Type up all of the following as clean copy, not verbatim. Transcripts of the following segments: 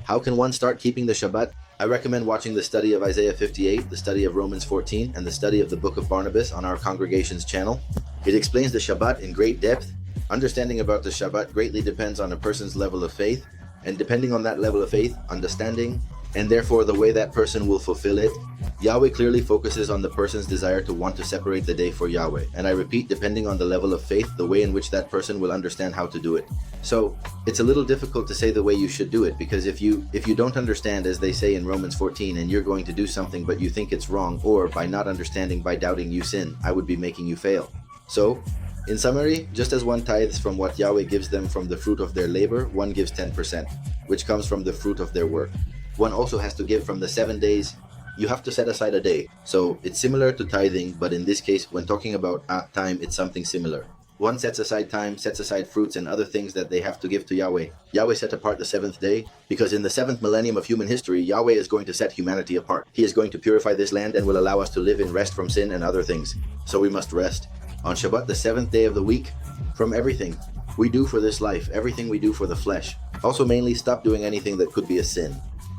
How can one start keeping the Shabbat? I recommend watching the study of Isaiah 58, the study of Romans 14, and the study of the Book of Barnabas on our congregation's channel. It explains the Shabbat in great depth. Understanding about the Shabbat greatly depends on a person's level of faith, and depending on that level of faith, understanding, and therefore the way that person will fulfill it, Yahweh clearly focuses on the person's desire to want to separate the day for Yahweh. And I repeat, depending on the level of faith, the way in which that person will understand how to do it. So it's a little difficult to say the way you should do it, because if you don't understand, as they say in Romans 14, and you're going to do something but you think it's wrong, or by not understanding, by doubting, you sin, I would be making you fail. So in summary, just as one tithes from what Yahweh gives them from the fruit of their labor, one gives 10%, which comes from the fruit of their work. One also has to give from the 7 days. You have to set aside a day. So it's similar to tithing, but in this case, when talking about time, it's something similar. One sets aside time, sets aside fruits and other things that they have to give to Yahweh. Yahweh set apart the 7th day, because in the 7th millennium of human history, Yahweh is going to set humanity apart. He is going to purify this land and will allow us to live in rest from sin and other things. So we must rest on Shabbat, the 7th day of the week, from everything we do for this life, everything we do for the flesh. Also mainly stop doing anything that could be a sin.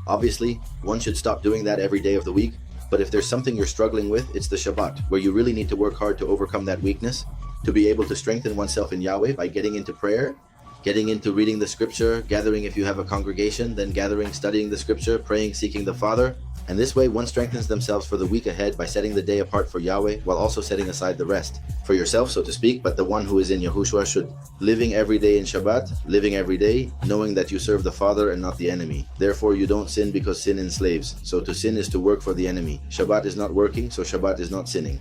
Obviously, one should stop doing that every day of the week, but if there's something you're struggling with, it's the Shabbat, where you really need to work hard to overcome that weakness, to be able to strengthen oneself in Yahweh by getting into prayer, getting into reading the scripture, gathering if you have a congregation, then gathering, studying the scripture, praying, seeking the Father. And this way one strengthens themselves for the week ahead by setting the day apart for Yahweh while also setting aside the rest. For yourself, so to speak, but the one who is in Yahushua should living every day in Shabbat, living every day, knowing that you serve the Father and not the enemy. Therefore you don't sin because sin enslaves. So to sin is to work for the enemy. Shabbat is not working, so Shabbat is not sinning.